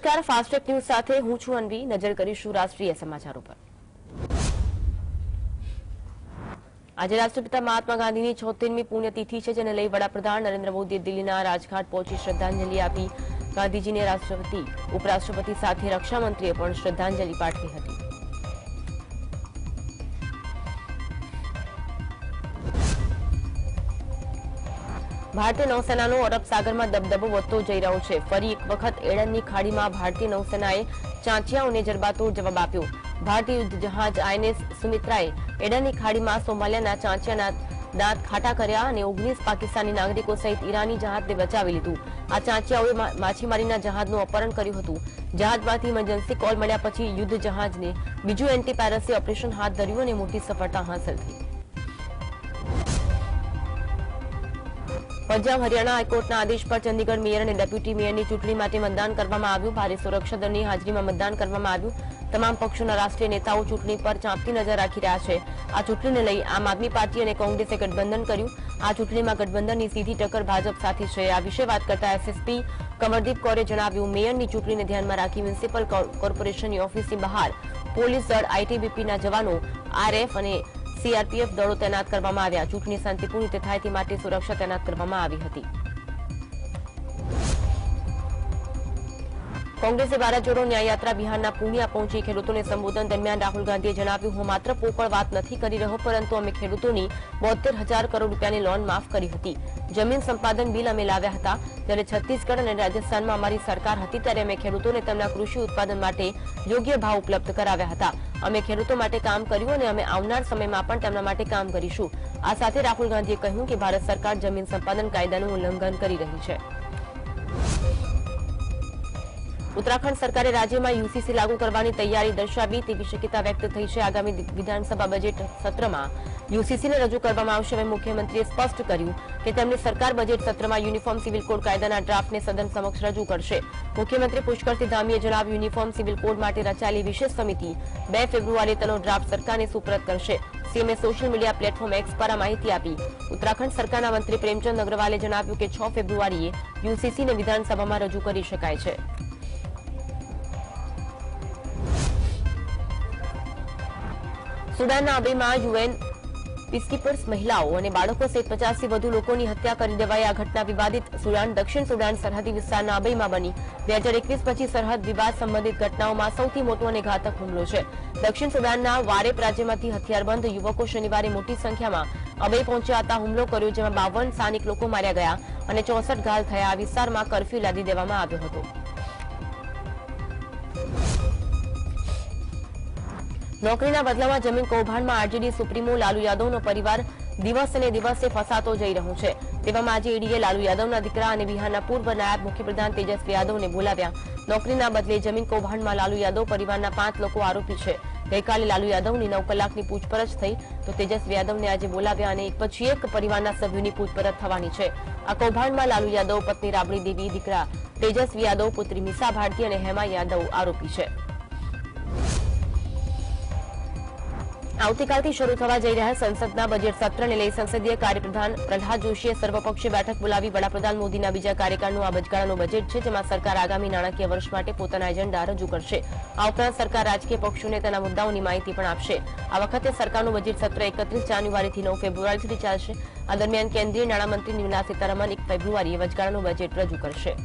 નમસ્કાર, fast track news સાથે હું છું અન્વી. નજર કરીશું રાષ્ટ્રીય સમાચારો પર. આજે રાષ્ટ્રપિતા મહાત્મા ગાંધીની 76મી પુણ્યતિથિ છે, જેને લઈ વડાપ્રધાન નરેન્દ્ર મોદીએ દિલ્હીના રાજઘાટ પહોંચી શ્રદ્ધાંજલિ આપી. ગાંધીજીને રાષ્ટ્રપતિ, ઉપરાષ્ટ્રપતિ સાથે રક્ષામંત્રીએ પણ શ્રદ્ધાંજલિ પાઠવી હતી. ભારતીય નૌસેનાનો અરબ સાગરમાં દબદબો વધતો જઈ રહ્યો છે. ફરી એક વખત એડનની ખાડીમાં ભારતીય નૌસેનાએ ચાંચિયાઓને જડબાતોડ જવાબ આપ્યો. ભારતીય યુદ્ધ જહાજ આઈએનએસ સુમિત્રાએ એડનની ખાડીમાં સોમાલિયાના ચાંચિયાના દાંત ખાટા કર્યા અને 19 પાકિસ્તાની નાગરિકો સહિત ઈરાની જહાજને બચાવી લીધું. આ ચાંચિયાઓએ માછીમારીના જહાજનું અપહરણ કર્યું હતું. જહાજમાંથી ઇમરજન્સી કોલ મળ્યા પછી યુદ્ધ જહાજને બીજું એન્ટી પાયરસી ઓપરેશન હાથ ધર્યું અને મોટી સફળતા હાંસલ થઈ. પંજાબ હરિયાણા હાઈકોર્ટના આદેશ પર ચંદીગઢ મેયર અને ડેપ્યુટી મેયરની ચૂંટણી માટે મતદાન કરવામાં આવ્યું. ભારે સુરક્ષા દળની હાજરીમાં મતદાન કરવામાં આવ્યું. તમામ પક્ષોના રાષ્ટ્રીય નેતાઓ ચૂંટણી પર ચાંપતી નજર રાખી રહ્યા છે. આ ચૂંટણીને લઈ આમ આદમી પાર્ટી અને કોંગ્રેસે ગઠબંધન કર્યું. આ ચૂંટણીમાં ગઠબંધનની સીધી ટક્કર ભાજપ સાથે છે. આ વિશે વાત કરતા એસએસપી કમરદીપ કૌરે જણાવ્યું, મેયરની ચૂંટણીને ધ્યાનમાં રાખી મ્યુનિસિપલ કોર્પોરેશનની ઓફિસની બહાર પોલીસ દળ, આઈટીબીપીના જવાનો, આરએફ અને સીઆરપીએફ દળો તૈનાત કરવામાં આવ્યા. ચૂંટણી શાંતિપૂર્ણ રીતે થાય તે માટે સુરક્ષા તૈનાત કરવામાં આવી હતી. કોંગ્રેસે ભારત જોડો ન્યાયયાત્રા બિહારના પૂર્ણિયા પહોંચી. ખેડૂતોને સંબોધન દરમિયાન રાહુલ ગાંધીએ જણાવ્યું, હું માત્ર પોકળ વાત નથી કરી રહ્યો, પરંતુ અમે ખેડૂતોની 72,000 કરોડ રૂપિયાની લોન માફ કરી હતી. જમીન સંપાદન બિલ અમે લાવ્યા હતા. જ્યારે છત્તીસગઢ અને રાજસ્થાનમાં અમારી સરકાર હતી ત્યારે અમે ખેડૂતોને તેમના કૃષિ ઉત્પાદન માટે યોગ્ય ભાવ ઉપલબ્ધ કરાવ્યા હતા. અમે ખેડૂતો માટે કામ કર્યું અને અમે આવનાર સમયમાં પણ તેમના માટે કામ કરીશું. આ સાથે રાહુલ ગાંધીએ કહ્યું કે ભારત સરકાર જમીન સંપાદન કાયદાનું ઉલ્લંઘન કરી રહી છે. ઉત્તરાખંડ સરકારે રાજ્યમાં યુસીસી લાગુ કરવાની તૈયારી દર્શાવી તેવી શક્યતા વ્યક્ત થઈ છે. આગામી વિધાનસભા બજેટ સત્રમાં યુસીસીને રજૂ કરવામાં આવશે. હવે મુખ્યમંત્રીએ સ્પષ્ટ કર્યું કે તેમની સરકાર બજેટ સત્રમાં યુનિફોર્મ સિવિલ કોડ કાયદાના ડ્રાફ્ટને સદન સમક્ષ રજૂ કરશે. મુખ્યમંત્રી પુષ્કરસિંહ ધામીએ જણાવ્યું, યુનિફોર્મ સિવિલ કોડ માટે રચાયેલી વિશેષ સમિતિ 2 ફેબ્રુઆરીએ તેનો ડ્રાફ્ટ સરકારને સુપરત કરશે. સીએમએ સોશિયલ મીડિયા પ્લેટફોર્મ એક્સ પર આ માહિતી આપી. ઉત્તરાખંડ સરકારના મંત્રી પ્રેમચંદ અગ્રવાલે જણાવ્યું કે 6 ફેબ્રુઆરીએ યુસીસીને વિધાનસભામાં રજૂ કરી શકાય છે. સુડાનના અબેમાં યુએન પીસકીપર્સ મહિલાઓ અને બાળકો સહિત 50થી વધુ લોકોની હત્યા કરી દેવાઈ. આ ઘટના વિવાદિત સુડાન દક્ષિણ સુડાન સરહદી વિસ્તારના અબેમાં બની. 2021 પછી સરહદ વિવાદ સંબંધિત ઘટનાઓમાં સૌથી મોટો અને ઘાતક હુમલો છે. દક્ષિણ સુડાનના વારેપ રાજ્યમાંથી હથિયારબંધ યુવકો શનિવારે મોટી સંખ્યામાં અબે પહોંચ્યા હતા. હુમલો કર્યો, જેમાં 52 સ્થાનિક લોકો માર્યા ગયા અને 64 ઘાયલ થયા. આ વિસ્તારમાં કરફ્યુ લાદી દેવામાં આવ્યો હતો. નોકરીના બદલામાં જમીન કૌભાંડમાં આરજેડી સુપ્રીમો લાલુ યાદવનો પરિવાર દિવસે દિવસે ફસાતો જઈ રહ્યો છે. તેવામાં આજે ઈડીએ લાલુ યાદવના દીકરા અને બિહારના પૂર્વ નાયબ મુખ્યપ્રધાન તેજસ્વી યાદવને બોલાવ્યા. નોકરીના બદલે જમીન કૌભાંડમાં લાલુ યાદવ પરિવારના 5 લોકો આરોપી છે. ગઈકાલે લાલુ યાદવની 9 કલાકની પૂછપરછ થઈ તો તેજસ્વી યાદવને આજે બોલાવ્યા અને એક પછી એક પરિવારના સભ્યોની પૂછપરછ થવાની છે. આ કૌભાંડમાં લાલુ યાદવ, પત્ની રાબડી દેવી, દીકરા તેજસ્વી યાદવ, પુત્રી મીસા ભારતી અને હેમા યાદવ આરોપી છે. આવતીકાલથી શરૂ થવા જઈ રહ્યા સંસદના બજેટ સત્રને લઈ સંસદીય કાર્યપ્રધાન પ્રહલાદ જોશીએ સર્વપક્ષીય બેઠક બોલાવી. વડાપ્રધાન મોદીના બીજા કાર્યકાળનું આ વચગાળાનું બજેટ છે, જેમાં સરકાર આગામી નાણાકીય વર્ષ માટે પોતાના એજન્ડા રજૂ કરશે. આ ઉપરાંત સરકાર રાજકીય પક્ષોને તેના મુદ્દાઓની માહિતી પણ આપશે. આ વખતે સરકારનું બજેટ સત્ર 31 જાન્યુઆરીથી 9 ફેબ્રુઆરી સુધી ચાલશે. આ દરમિયાન કેન્દ્રીય નાણામંત્રી નિર્મલા સીતારમણ 1 ફેબ્રુઆરીએ વચગાળાનું બજેટ રજૂ કરશે.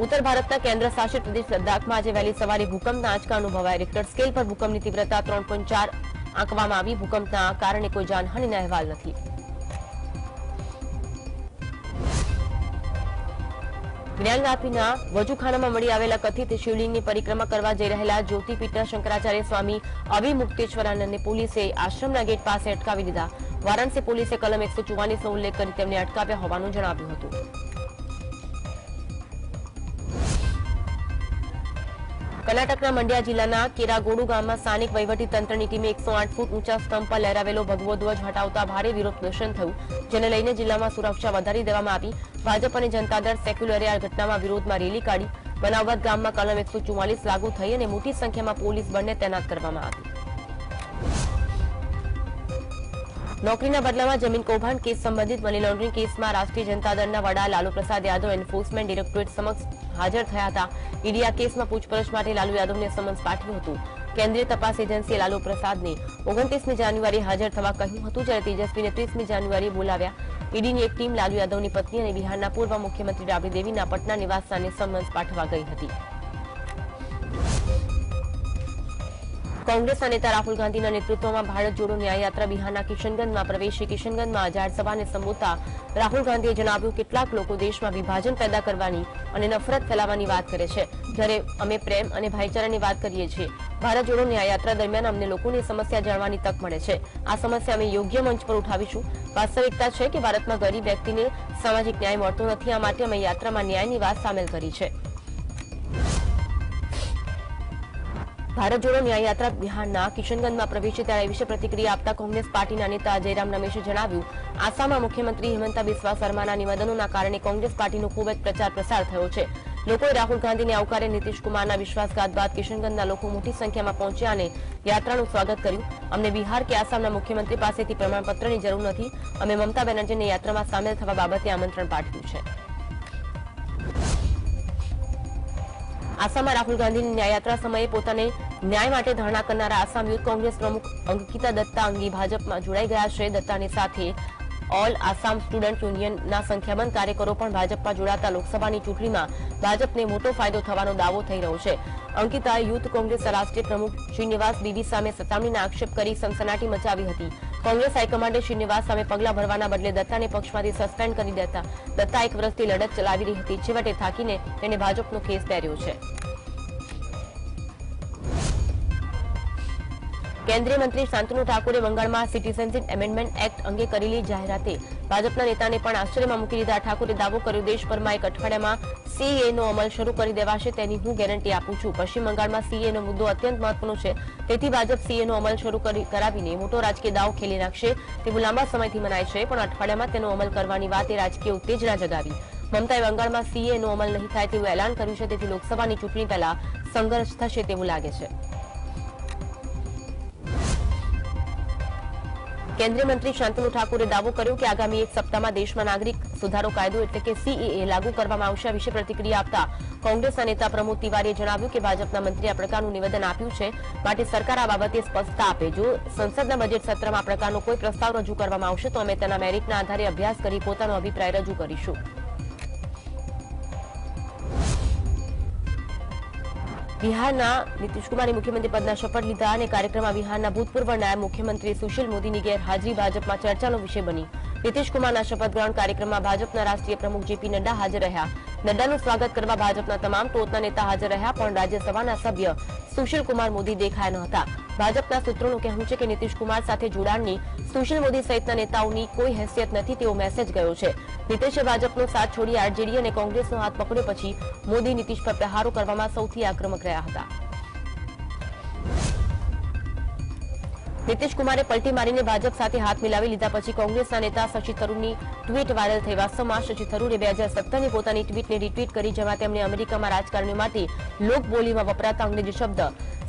ઉત્તર ભારતના કેન્દ્ર શાસિત પ્રદેશ લદ્દાખમાં આજે વહેલી સવારે ભૂકંપના આંચકા અનુભવાયા. રિક્ટર સ્કેલ પર ભૂકંપની તીવ્રતા 3.4 આંકવામાં આવી. ભૂકંપના કારણે કોઈ જાનહાનિના અહેવાલ નથી. જ્ઞાનગાપીના વજુખાનામાં મળી આવેલા કથિત શિવલિંગની પરિક્રમા કરવા જઈ રહેલા જ્યોતિપીઠના શંકરાચાર્ય સ્વામી અવિમુક્તેશ્વરાનંદને પોલીસે આશ્રમના ગેટ પાસે અટકાવી દીધા. વારાણસી પોલીસે કલમ 144નો ઉલ્લેખ કરી તેમને અટકાવ્યા હોવાનું જણાવ્યું હતું. કર્ણાટકના મંડ્યા જિલ્લાના કેરાગોડુ ગામમાં સ્થાનિક વહીવટી તંત્રની ટીમે 108 ફૂટ ઊંચા સ્તંભ પર લહેરાવેલો ભગવો ધ્વજ હટાવતા ભારે વિરોધ પ્રદર્શન થયું, જેને લઈને જિલ્લામાં સુરક્ષા વધારી દેવામાં આવી. ભાજપ અને જનતા દળ સેક્યુલરે આ ઘટનામાં વિરોધમાં રેલી કાઢી. બનાવ બાદ ગામમાં કલમ 144 લાગુ થઈ અને મોટી સંખ્યામાં પોલીસ બળને તૈનાત કરવામાં આવી. નોકરીના બદલામાં જમીન કૌભાંડ કેસ સંબંધિત મની લોન્ડરિંગ કેસમાં રાષ્ટ્રીય જનતા દળના વડા લાલુ પ્રસાદ યાદવ એન્ફોર્સમેન્ટ ડિરેક્ટોરેટ સમક્ષ હાજર થયા હતા. ઈડી આ કેસમાં પૂછપરછ માટે લાલુ યાદવને સમન્સ પાઠવ્યું હતું. કેન્દ્રીય તપાસ એજન્સીએ લાલુ પ્રસાદને 29મી જાન્યુઆરીએ હાજર થવા કહ્યું હતું, જ્યારે તેજસ્વીને 30મી જાન્યુઆરીએ બોલાવ્યા. ઈડીની એક ટીમ લાલુ યાદવની પત્ની અને બિહારના પૂર્વ મુખ્યમંત્રી રાબડી દેવીના પટના નિવાસસ્થાને સમન્સ પાઠવવા ગઈ હતી. કોંગ્રેસના નેતા રાહુલ ગાંધીના નેતૃત્વમાં ભારત જોડો ન્યાય યાત્રા બિહારના કિશનગંજમાં પ્રવેશી. કિશનગંજમાં જાહેર સભાને સંબોધતા રાહુલ ગાંધીએ જણાવ્યું કે કેટલાક લોકો દેશમાં વિભાજન પેદા કરવાની અને નફરત ફેલાવવાની વાત કરે છે, જ્યારે અમે પ્રેમ અને ભાઈચારાની વાત કરીએ છીએ. ભારત જોડો ન્યાય યાત્રા દરમિયાન અમને લોકોની સમસ્યા જાણવાની તક મળે છે. આ સમસ્યા અમે યોગ્ય મંચ પર ઉઠાવીશું. વાસ્તવિકતા છે કે ભારતમાં ગરીબ વ્યક્તિને સામાજિક ન્યાય મળતો નથી. આ માટે અમે યાત્રામાં ન્યાયની વાત સામેલ કરી છે. ભારત જોડો ન્યાય યાત્રા બિહારના કિશનગંજમાં પ્રવેશી ત્યારે એ વિશે પ્રતિક્રિયા આપતા કોંગ્રેસ પાર્ટીના નેતા જયરામ રમેશે જણાવ્યું, આસામમાં મુખ્યમંત્રી હિમંતા બિસ્વા શર્માના નિવેદનોના કારણે કોંગ્રેસ પાર્ટીનો ખૂબ જ પ્રચાર પ્રસાર થયો છે. લોકોએ રાહુલ ગાંધીને આવકારે. નીતિશ કુમારના વિશ્વાસઘાત બાદ કિશનગંજના લોકો મોટી સંખ્યામાં પહોંચ્યા અને યાત્રાનું સ્વાગત કર્યું. અમને બિહાર કે આસામના મુખ્યમંત્રી પાસેથી પ્રમાણપત્રની જરૂર નથી. અમે મમતા બેનર્જીને યાત્રામાં સામેલ થવા બાબતે આમંત્રણ પાઠવ્યું છે. આસામમાં રાહુલ ગાંધીની ન્યાયયાત્રા સમયે પોતાને ન્યાય માટે ધરણા કરનારા આસામ યુથ કોંગ્રેસ પ્રમુખ અંકિતા દત્તા અંગી ભાજપમાં જોડાઈ ગયા છે. દત્તાની સાથે ઓલ આસામ સ્ટુડન્ટ યુનિયનના સંખ્યાબંધ કાર્યકરો પણ ભાજપમાં જોડાતા લોકસભાની ચૂંટણીમાં ભાજપને મોટો ફાયદો થવાનો દાવો થઈ રહ્યો છે. અંકિતાએ યુથ કોંગ્રેસના રાષ્ટ્રીય પ્રમુખ શ્રીનિવાસ બીવી સામે સતામણીના આક્ષેપ કરી સનસનાટી મચાવી હતી. કોંગ્રેસ હાઈકમાન્ડે શ્રીનિવાસ સામે પગલાં ભરવાના બદલે દત્તાને પક્ષમાંથી સસ્પેન્ડ કરી દેતા દત્તા 1 વર્ષથી લડત ચલાવી રહી હતી. છેવટે થાકીને તેને ભાજપનો ખેસ પહેર્યો છે. કેન્દ્રીય મંત્રી શાંતનુ ઠાકુરે બંગાળમાં સિટીઝનશીપ એમેન્ડમેન્ટ એક્ટ અંગે કરેલી જાહેરાતે ભાજપના નેતાને પણ આશ્ચર્યમાં મૂકી દીધા. ઠાકુરે દાવો કર્યો, દેશભરમાં 1 અઠવાડિયામાં સીએનો અમલ શરૂ કરી દેવાશે, તેની હું ગેરંટી આપું છું. પશ્ચિમ બંગાળમાં સીએનો મુદ્દો અત્યંત મહત્વનો છે, તેથી ભાજપ સીએનો અમલ શરૂ કરાવીને મોટો રાજકીય દાવ ખેલી નાખશે તેવું લાંબા સમયથી મનાય છે, પણ અઠવાડિયામાં તેનો અમલ કરવાની વાતે રાજકીય ઉત્તેજના જગાવી. મમતાએ બંગાળમાં સીએનો અમલ નહીં થાય તેવું એલાન કર્યું છે, તેથી લોકસભાની ચૂંટણી પહેલા સંઘર્ષ થશે તેવું લાગે છે. કેન્દ્રીય મંત્રી શાંતનુ ઠાકુરે દાવો કર્યો કે આગામી 1 સપ્તાહમાં દેશમાં નાગરિક સુધારો કાયદો એટલે કે સીએએ લાગુ કરવામાં આવશે. આ વિશે પ્રતિક્રિયા આપતા કોંગ્રેસના નેતા પ્રમોદ તિવારીએ જણાવ્યું કે ભાજપના મંત્રીએ આ પ્રકારનું નિવેદન આપ્યું છે, માટે સરકાર આ બાબતે સ્પષ્ટતા આપે. જો સંસદના બજેટ સત્રમાં આ પ્રકારનો કોઈ પ્રસ્તાવ રજૂ કરવામાં આવશે તો અમે તેના મેરિટના આધારે અભ્યાસ કરી પોતાનો અભિપ્રાય રજૂ કરીશું. બિહારના નીતિશ કુમારે મુખ્યમંત્રી પદના શપથ લીધા અને કાર્યક્રમમાં બિહારના ભૂતપૂર્વ નાયબ મુખ્યમંત્રી સુશીલ મોદીની ગેરહાજરી ભાજપમાં ચર્ચાનો વિષય બની. નીતિશ કુમારના શપથ ગ્રહણ કાર્યક્રમમાં ભાજપના રાષ્ટ્રીય પ્રમુખ જેપી નડ્ડા હાજર રહ્યા. નડ્ડાનું સ્વાગત કરવા ભાજપના તમામ ટોચના નેતા હાજર રહ્યા, પણ રાજ્યસભાના સભ્ય સુશીલ કુમાર મોદી દેખાયા ન હતા. ભાજપના સૂત્રોનું કહેવું છે કે નીતિશ કુમાર સાથે જોડાણની સુશીલ મોદી સહિતના નેતાઓની કોઈ હેસિયત નથી તેવો મેસેજ ગયો છે. નીતિશે ભાજપનો સાથ છોડી આરજેડી અને કોંગ્રેસનો હાથ પકડ્યો પછી મોદી નીતિશ પર પ્રહારો કરવામાં સૌથી આક્રમક રહ્યા હતા. નીતિશ કુમારે પલટી મારીને ભાજપ સાથે હાથ મિલાવી લીધા પછી કોંગ્રેસના નેતા શશી થરૂરની ટ્વીટ વાયરલ થઈ. વાસ્તવમાં શશી થરૂરે 2017ની પોતાની ટ્વીટને રિટ્વીટ કરી, જેમાં તેમણે અમેરિકામાં રાજકારણીઓ માટે લોકબોલીમાં વપરાતા અંગ્રેજી શબ્દ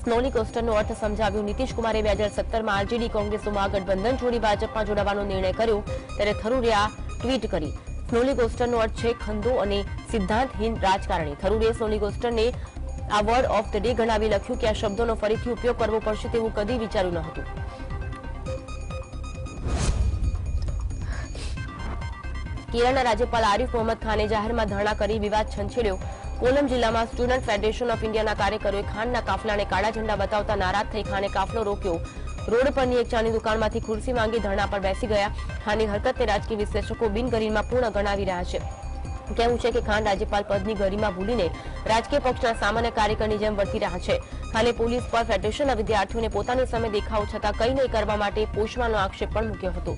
સ્નોલી કોસ્ટરનો અર્થ સમજાવ્યો. નીતિશ કુમારે 2017માં આરજેડી કોંગ્રેસમાં ગઠબંધન છોડી ભાજપમાં જોડાવાનો નિર્ણય કર્યો, ત્યારે થરૂરે આ ટ્વીટ કરી. સ્નોલી કોસ્ટરનો અર્થ છે ખંદો અને સિદ્ધાંતહીન રાજકારણી. થરૂરે સ્નોલી કોસ્ટરને આ વર્ડ ઓફ ધ ડે ગણાવી લખ્યું કે આ શબ્દોનો ફરીથી ઉપયોગ કરવો પડશે તેવું કદી વિચાર્યું ન હતું. કેરળના રાજ્યપાલ આરિફ મોહમ્મદ ખાને જાહેરમાં ધરણા કરી વિવાદ છંછેડ્યો. કોલમ જિલ્લામાં સ્ટુડન્ટ ફેડરેશન ઓફ ઇન્ડિયાના કાર્યકરોએ ખાનના કાફલાને કાળા ઝંડા બતાવતા નારાજ થઈ ખાને કાફલો રોક્યો. રોડ પરની એક ચાની દુકાનમાંથી ખુરશી માંગી ધરણા પર બેસી ગયા. ખાનની હરકતને રાજકીય વિશ્લેષકો બિનગરિમા પૂર્ણ ગણાવી રહ્યા છે. કહેવું છે કે ખાન રાજ્યપાલ પદની ગરિમા ભૂલીને રાજકીય પક્ષના સામાન્ય કાર્યકરની જેમ વર્તી રહ્યા છે. ખાને પોલીસ પર ફેડરેશનના વિદ્યાર્થીઓને પોતાની સામે દેખાવ છતાં કંઈ નહીં કરવા માટે પોષવાનો આક્ષેપ પણ મૂક્યો હતો.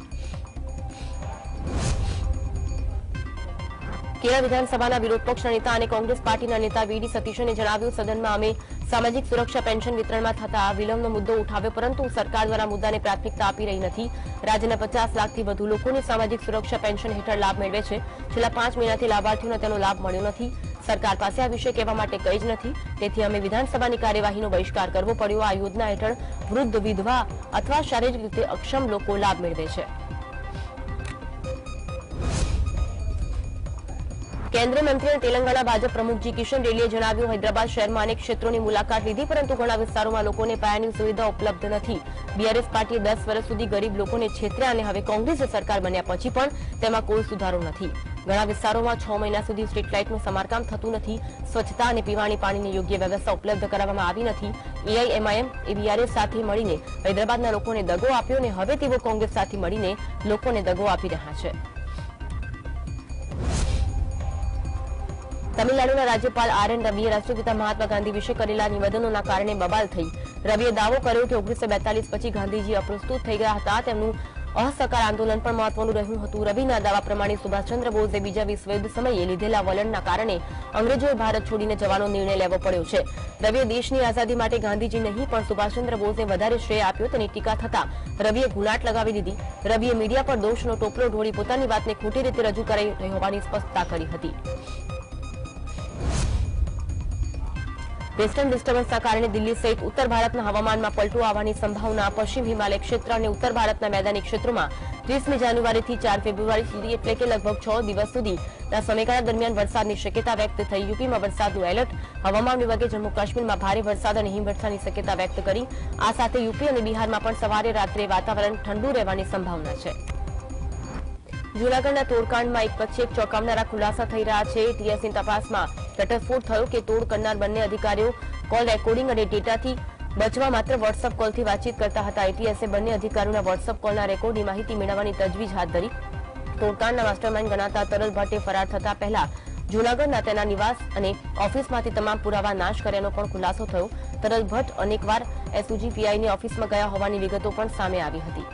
કેરળ વિધાનસભાના વિરોધ પક્ષના નેતા અને કોંગ્રેસ પાર્ટીના નેતા વીડી સતીશને જણાવ્યું, સદનમાં અમે સામાજિક સુરક્ષા પેન્શન વિતરણમાં થતા વિલંબનો મુદ્દો ઉઠાવ્યો, પરંતુ સરકાર દ્વારા મુદ્દાને પ્રાથમિકતા આપી રહી નથી. રાજ્યના 50 લાખથી વધુ લોકોને સામાજિક સુરક્ષા પેન્શન હેઠળ લાભ મેળવે છે. છેલ્લા 5 મહિનાથી લાભાર્થીઓને તેનો લાભ મળ્યો નથી. સરકાર પાસે આ વિશે કહેવા માટે કંઈ જ નથી, તેથી અમે વિધાનસભાની કાર્યવાહીનો બહિષ્કાર કરવો પડ્યો. આ યોજના હેઠળ વૃદ્ધ, વિધવા અથવા શારીરિક રીતે અક્ષમ લોકો લાભ મેળવે છે. કેન્દ્રીય મંત્રી અને તેલંગાણા ભાજપ પ્રમુખ જી કિશન રેડ્ડીએ જણાવ્યું, હૈદરાબાદ શહેરમાં અનેક ક્ષેત્રોની મુલાકાત લીધી, પરંતુ ઘણા વિસ્તારોમાં લોકોને પાયાની સુવિધા ઉપલબ્ધ નથી. બીઆરએસ પાર્ટીએ 10 વર્ષ સુધી ગરીબ લોકોને છેતર્યા અને હવે કોંગ્રેસે સરકાર બન્યા પછી પણ તેમાં કોઈ સુધારો નથી. ઘણા વિસ્તારોમાં 6 મહિના સુધી સ્ટ્રીટ લાઇટનું સમારકામ થતું નથી. સ્વચ્છતા અને પીવાણી પાણીની યોગ્ય વ્યવસ્થા ઉપલબ્ધ કરાવવામાં આવી નથી. એઆઈએમઆઈએમ એ બીઆરએસ સાથે મળીને હૈદરાબાદના લોકોને દગો આપ્યો અને હવે તેઓ કોંગ્રેસ સાથે મળીને લોકોને દગો આપી રહ્યા છે. તમિલનાડુના રાજ્યપાલ આર.એન. રવિએ રાષ્ટ્રપિતા મહાત્મા ગાંધી વિશે કરેલા નિવેદનોના કારણે બબાલ થઈ. રવિએ દાવો કર્યો કે 1942 પછી ગાંધીજી અપ્રસ્તુત થઈ ગયા હતા. તેમનું અસહકાર આંદોલન પણ મહત્વનું રહ્યું હતું. રવિના દાવા પ્રમાણે સુભાષચંદ્ર બોઝે બીજા વિશ્વયુદ્ધ સમયે લીધેલા વલણના કારણે અંગ્રેજોએ ભારત છોડીને જવાનો નિર્ણય લેવો પડ્યો છે. રવિએ દેશની આઝાદી માટે ગાંધીજી નહીં પણ સુભાષચંદ્ર બોઝને વધારે શ્રેય આપ્યો તેની ટીકા થતા રવિએ ગુલાટ લગાવી દીધી. રવિએ મીડિયા પર દોષનો ટોપલો ઢોળી પોતાની વાતને ખોટી રીતે રજૂ કરી રહી હોવાની સ્પષ્ટતા કરી હતી. વેસ્ટર્ન ડિસ્ટર્બન્સના કારણે દિલ્હી સહિત ઉત્તર ભારતના હવામાનમાં પલટો આવવાની સંભાવના. પશ્ચિમ હિમાલય ક્ષેત્ર અને ઉત્તર ભારતના મેદાની ક્ષેત્રોમાં 30મી જાન્યુઆરીથી 4 ફેબ્રુઆરી સુધી એટલે કે લગભગ 6 દિવસ સુધીના સમયગાળા દરમિયાન વરસાદની શક્યતા વ્યક્ત થઈ. યુપીમાં વરસાદનું એલર્ટ. હવામાન વિભાગે જમ્મુ કાશ્મીરમાં ભારે વરસાદ અને હિમવર્ષાની શક્યતા વ્યક્ત કરી. આ સાથે યુપી અને બિહારમાં પણ સવારે રાત્રે વાતાવરણ ઠંડુ રહેવાની સંભાવના છે. જૂનાગઢના તોડકાંડમાં એક પછી એક ચોંકાવનારા ખુલાસા થઈ રહ્યા છે. ટીએસની તપાસમાં ઘટસ્ફોટ થયો કે તોડ કરનાર બંને અધિકારીઓ કોલ રેકોર્ડિંગ અને ડેટાથી બચવા માત્ર વોટ્સઅપ કોલથી વાતચીત કરતા હતા. એટીએસે બંને અધિકારીઓના વોટ્સઅપ કોલના રેકોર્ડની માહિતી મેળવવાની તજવીજ હાથ ધરી. તોડકાંડના માસ્ટરમાઇન્ડ ગણાતા તરલ ભટ્ટે ફરાર થતા પહેલા જૂનાગઢના તેના નિવાસ અને ઓફિસમાંથી તમામ પુરાવા નાશ કર્યાનો પણ ખુલાસો થયો. તરલ ભટ્ટ અનેકવાર એસઓજી પીઆઈની ઓફિસમાં ગયા હોવાની વિગતો પણ સામે આવી હતી.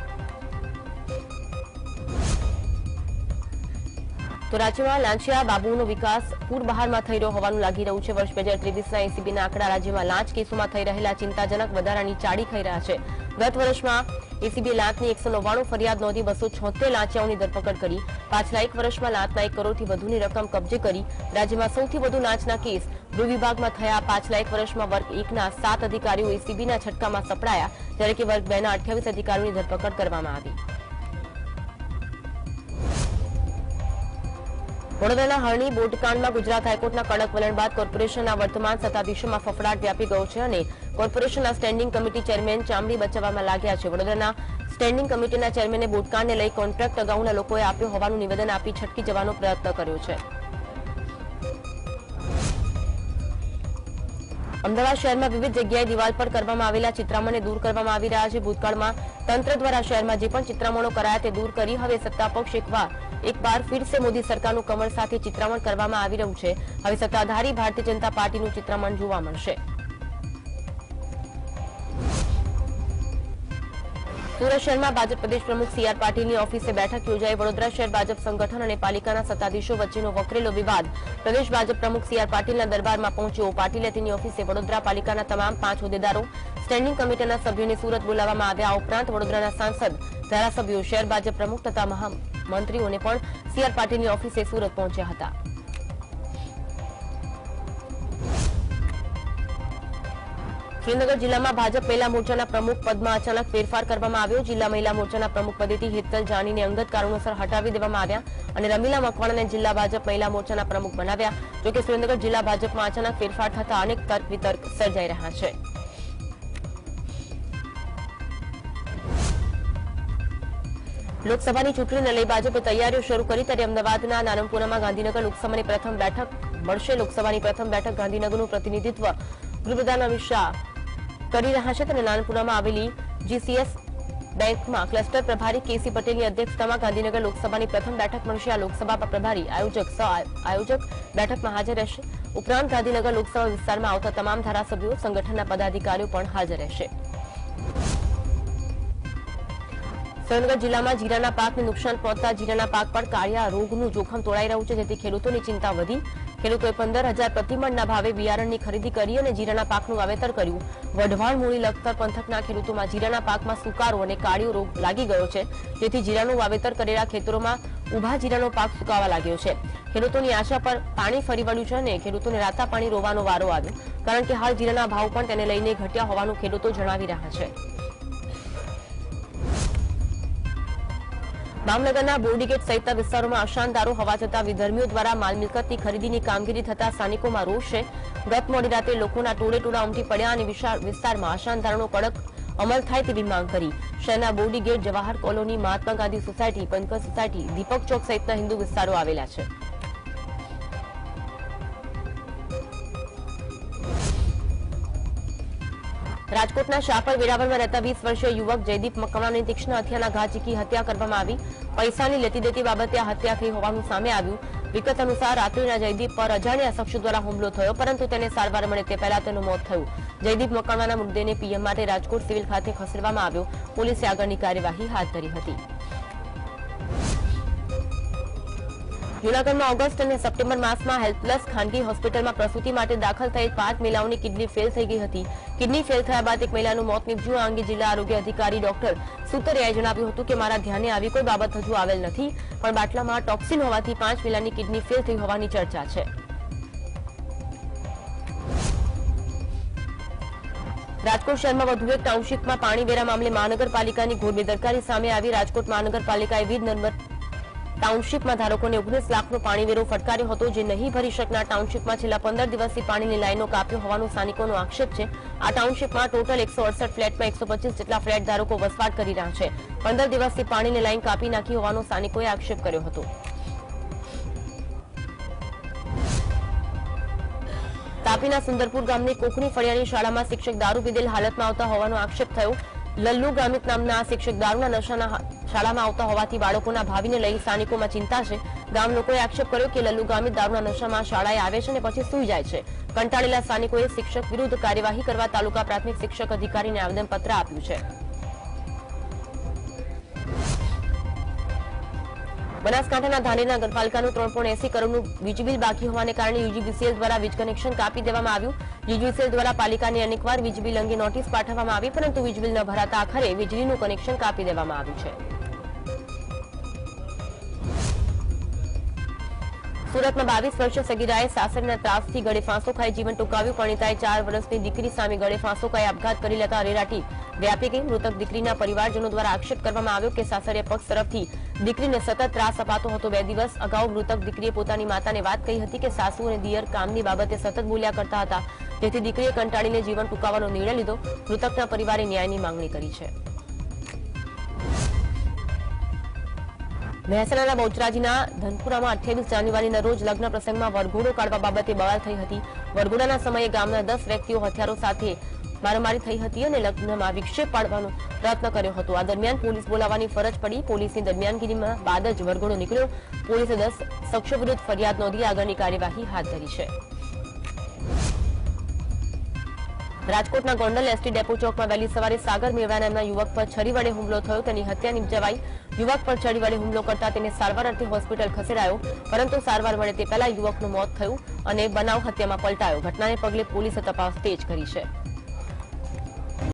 તો રાજ્યમાં લાંચિયા બાબુનો વિકાસ પૂર બહારમાં થઈ રહ્યો હોવાનું લાગી રહ્યું છે. વર્ષ 2023ના એસીબીના આંકડા રાજ્યમાં લાંચ કેસોમાં થઈ રહેલા ચિંતાજનક વધારાની ચાડી ખાઈ રહ્યા છે. ગત વર્ષમાં એસીબીએ લાંચની 199 ફરિયાદ નોંધી 276 લાંચિયાઓની ધરપકડ કરી. પાછલા એક વર્ષમાં લાંચના 1 કરોડથી વધુની રકમ કબજે કરી. રાજ્યમાં સૌથી વધુ લાંચના કેસ ગૃહ વિભાગમાં થયા. પાછલા એક વર્ષમાં વર્ગ 1ના 7 અધિકારીઓ એસીબીના છટકામાં સપડાયા, જ્યારે કે વર્ગ 2ના 28 અધિકારીઓની ધરપકડ કરવામાં આવી. વડોદરાના હરણી બોટકાંડમાં ગુજરાત હાઈકોર્ટના કડક વલણ બાદ કોર્પોરેશનના વર્તમાન સત્તાધીશોમાં ફફડાટ વ્યાપી ગયો છે અને કોર્પોરેશનના સ્ટેન્ડિંગ કમિટી ચેરમેન ચામડી બચાવવામાં લાગ્યા છે. વડોદરાના સ્ટેન્ડિંગ કમિટીના ચેરમેને બોટકાંડને લઈ કોન્ટ્રાક્ટ અગાઉના લોકોએ આપ્યો હોવાનું નિવેદન આપી છટકી જવાનો પ્રયત્ન કર્યો છે. અમદાવાદ શહેરમાં વિવિધ જગ્યાએ દિવાલ પર કરવામાં આવેલા ચિત્રામણને દૂર કરવામાં આવી રહ્યા છે. ભૂતકાળમાં તંત્ર દ્વારા શહેરમાં જે પણ ચિત્રામણો કરાયા તે દૂર કરી હવે સત્તાપક્ષ એક બાર ફિર સે મોદી સરકારનું કમળ સાથે ચિત્રામણ કરવામાં આવી રહ્યું છે. હવે સત્તાધારી ભારતીય જનતા પાર્ટીનું ચિત્રામણ જોવા મળશે. સુરત શહેરમાં ભાજપ પ્રદેશ પ્રમુખ સી.આર. પાટીલની ઓફિસે બેઠક યોજાઈ. વડોદરા શહેર ભાજપ સંગઠન અને પાલિકાના સત્તાધીશો વચ્ચેનો વકરેલો વિવાદ પ્રદેશ ભાજપ પ્રમુખ સી.આર. પાટીલના દરબારમાં પહોંચ્યો. પાટીલે તેની ઓફિસે વડોદરા પાલિકાના તમામ 5 હોદ્દેદારો, સ્ટેન્ડિંગ કમિટીના સભ્યોને સુરત બોલાવવામાં આવ્યા. આ ઉપરાંત વડોદરાના સાંસદ, ધારાસભ્યો, શહેર ભાજપ પ્રમુખ તથા મહામંત્રીઓને પણ સી.આર. પાટીલની ઓફિસે સુરત પહોંચ્યા હતા. સુરેન્દ્રનગર જિલ્લામાં ભાજપ મહિલા મોરચાના પ્રમુખ પદમાં અચાનક ફેરફાર કરવામાં આવ્યો. જિલ્લા મહિલા મોરચાના પ્રમુખ પદેથી હેતલ જાનીને અંગત કારણોસર હટાવી દેવામાં આવ્યા અને રમીલા મકવાણાને જિલ્લા ભાજપ મહિલા મોરચાના પ્રમુખ બનાવ્યા. જોકે સુરેન્દ્રનગર જિલ્લા ભાજપમાં અચાનક ફેરફાર થતા અનેક તર્ક વિતર્ક સર્જાઈ રહ્યા છે. લોકસભાની ચૂંટણીને લઈ ભાજપે તૈયારીઓ શરૂ કરી ત્યારે અમદાવાદના નાનમપુરામાં ગાંધીનગર લોકસભાની પ્રથમ બેઠક મળશે. લોકસભાની પ્રથમ બેઠક ગાંધીનગરનું પ્રતિનિધિત્વ ગૃહપ્રધાન અમિત શાહ કરી રહ્યા છે. ત્યારે નાનપુરામાં આવેલી જીસીએસ બેંકમાં ક્લસ્ટર પ્રભારી કેસી પટેલની અધ્યક્ષતામાં ગાંધીનગર લોકસભાની પ્રથમ બેઠક મળશે. આ લોકસભા પ્રભારી આયોજક બેઠકમાં હાજર રહેશે. ઉપરાંત ગાંધીનગર લોકસભા વિસ્તારમાં આવતા તમામ ધારાસભ્યો, સંગઠનના પદાધિકારીઓ પણ હાજર રહેશે. સુરેન્દ્રનગર જિલ્લામાં જીરાના પાકને નુકસાન પહોંચતા જીરાના પાક પર કાળિયા રોગનું જોખમ તોળાઈ રહ્યું છે, જેથી ખેડૂતોની ચિંતા વધી. ખેડૂતોએ 15,000 પ્રતિમણના ભાવે બિયારણની ખરીદી કરી અને જીરાના પાકનું વાવેતર કર્યું. વઢવાણ મૂળી લખતર પંથકના ખેડૂતોમાં જીરાના પાકમાં સુકારો અને કાળિયો રોગ લાગી ગયો છે, જેથી જીરાનું વાવેતર કરેલા ખેતરોમાં ઉભા જીરાનો પાક સુકાવા લાગ્યો છે. ખેડૂતોની આશા પર પાણી ફરી વળ્યું છે અને ખેડૂતોને રાતા પાણી રોવાનો વારો આવ્યો, કારણ કે હાલ જીરાના ભાવ પણ તેને લઈને ઘટ્યા હોવાનું ખેડૂતો જણાવી રહ્યા છે. ભાવનગરના બોરડીગેટ સહિતના વિસ્તારોમાં અશાંતદારો હોવા છતાં વિધર્મીઓ દ્વારા માલ મિલકતની ખરીદીની કામગીરી થતા સ્થાનિકોમાં રોષ છે. ગત મોડી રાતે લોકોના ટોળેટોળા ઉમટી પડ્યા અને વિસ્તારમાં અશાંતદારોનો કડક અમલ થાય તેવી માંગ કરી. શહેરના બોરડીગેટ, Jawahar colony, Mahatma Gandhi society, Pankaj society, દીપક ચોક સહિતના હિન્દુ વિસ્તારો આવેલા છે. રાજકોટના શાપર વેરાવળમાં રહેતા 20 વર્ષીય યુવક જયદીપ મકવાણાની તીક્ષ્ણ હથિયારના ઘા ઝીકી હત્યા કરવામાં આવી. પૈસાની લેતી દેતી બાબતે આ હત્યા થઈ હોવાનું સામે આવ્યું. વિગત અનુસાર રાત્રિના જયદીપ પર અજાણ્યા શખ્સો દ્વારા હુમલો થયો, પરંતુ તેને સારવાર મળે તે પહેલા તેનું મોત થયું. જયદીપ મકવાણાના મૃતદેહને પીએમ માટે રાજકોટ સિવિલ ખાતે ખસેડવામાં આવ્યો. પોલીસે આગળની કાર્યવાહી હાથ ધરી હતી. જૂનાગઢમાં ઓગસ્ટ અને સપ્ટેમ્બર માસમાં હેલ્પલેસ ખાનગી હોસ્પિટલમાં પ્રસૂતિ માટે દાખલ થયેલ 5 મહિલાઓની કિડની ફેલ થઈ ગઈ હતી. કિડની ફેલ થયા બાદ એક મહિલાનું મોત નીપજ્યું. આ અંગે જિલ્લા આરોગ્ય અધિકારી ડોક્ટર સુતરિયાએ જણાવ્યું હતું કે મારા ધ્યાને આવી કોઈ બાબત હજુ આવેલ નથી, પણ બાટલામાં ટોક્સિન હોવાથી 5 મહિલાની કિડની ફેલ થઈ હોવાની ચર્ચા છે. રાજકોટ શહેરમાં વધુ એક ટાઉનશીપમાં પાણીવેરા મામલે મહાનગરપાલિકાની ઘોર બેદરકારી સામે આવી. રાજકોટ મહાનગરપાલિકાએ વિવિધ નંબર ટાઉનશીપમાં ધારકોને 19 લાખનો પાણીવેરો ફટકાર્યો હતો, જે નહીં ભરી શકનાર ટાઉનશીપમાં છેલ્લા 15 દિવસથી પાણીની લાઈનો કાપ્યો હોવાનો સ્થાનિકોનો આક્ષેપ છે. આ ટાઉનશીપમાં ટોટલ 168 ફ્લેટમાં 125 જેટલા ફ્લેટ ધારકો વસવાટ કરી રહ્યા છે. 15 દિવસથી પાણીની લાઈન કાપી નાખી હોવાનો સ્થાનિકોએ આક્ષેપ કર્યો હતો. તાપીના સુંદરપુર ગામની કોકણી ફળિયાની શાળામાં શિક્ષક દારૂ પીધેલ હાલતમાં આવતા હોવાનો આક્ષેપ થયો. લલ્લુ ગામિત નામના આ શિક્ષક દારૂના નશાના શાળામાં આવતા હોવાથી બાળકોના ભાવિને લઈ સ્થાનિકોમાં ચિંતા છે. ગામ લોકોએ આક્ષેપ કર્યો કે લલ્લુ ગામિત દારૂના નશામાં શાળાએ આવે છે અને પછી સૂઈ જાય છે. કંટાળેલા સ્થાનિકોએ શિક્ષક વિરુદ્ધ કાર્યવાહી કરવા તાલુકા પ્રાથમિક શિક્ષક અધિકારીને આવેદનપત્ર આપ્યું છે. બનાસકાંઠાના ધાનેરા નગરપાલિકાનું 3.80 કરોડનું વીજ બિલ બાકી હોવાને કારણે યુજીવીસીએલ દ્વારા વીજ કનેક્શન કાપી દેવામાં આવ્યું. યુજીવીસીએલ દ્વારા પાલિકાને અનેકવાર વીજ બિલ અંગે નોટિસ પાઠવવામાં આવી, પરંતુ વીજ બિલ ન ભરાતા આખરે વીજળીનું કનેક્શન કાપી દેવામાં આવ્યું છે. સુરતમાં 22 વર્ષીય સગીરાએ સાસરીના ત્રાસથી ગળે ફાંસો ખાઈ જીવન ટૂંકાવ્યું. પરિણીતાએ 4 વર્ષની દીકરી સામે ગળે ફાંસો ખાઈ આપઘાત કરી લેતા અરેરાટી વ્યાપી ગઈ. મૃતક દીકરીના પરિવારજનો દ્વારા આક્ષેપ કરવામાં આવ્યો કે સાસરિયા પક્ષ તરફથી દીકરીને સતત ત્રાસ અપાતો હતો. 2 દિવસ અગાઉ મૃતક દીકરીએ પોતાની માતાને વાત કહી હતી કે સાસુ અને દિયર કામની બાબતે સતત બોલ્યા કરતા હતા, જેથી દીકરીએ કંટાળીને જીવન ટૂંકાવવાનો નિર્ણય લીધો. મૃતકના પરિવારે ન્યાયની માંગણી કરી છે. મહેસાણાના બહુચરાજીના ધનપુરામાં 28 જાન્યુઆરીના રોજ લગ્ન પ્રસંગમાં વરઘોડો કાઢવા બાબતે બવાલ થઈ હતી. વરઘોડાના સમયે ગામના 10 વ્યક્તિઓ હથિયારો સાથે મારામારી થઈ હતી અને લગ્નમાં વિક્ષેપ પાડવાનો પ્રયત્ન કર્યો હતો. આ દરમિયાન પોલીસ બોલાવવાની ફરજ પડી. પોલીસની દરમિયાનગીરીમાં બાદ જ વરઘોડો નીકળ્યો. પોલીસે 10 શખ્સો વિરુદ્ધ ફરિયાદ નોંધી આગળની કાર્યવાહી હાથ ધરી છે. રાજકોટના ગોંડલ એસટી ડેપો ચોકમાં વહેલી સવારે સાગર મેવાડા નામના યુવક પર છરી વડે હુમલો થયો. તેની હત્યા નિપજાવાઈ. યુવક પર છરી વડે હુમલો કરતા તેને સારવાર અર્થે હોસ્પિટલ ખસેડાયો, પરંતુ સારવાર મળે તે પહેલા યુવકનું મોત થયું અને બનાવ હત્યામાં પલટાયો. ઘટનાને પગલે પોલીસે તપાસ તેજ કરી છે.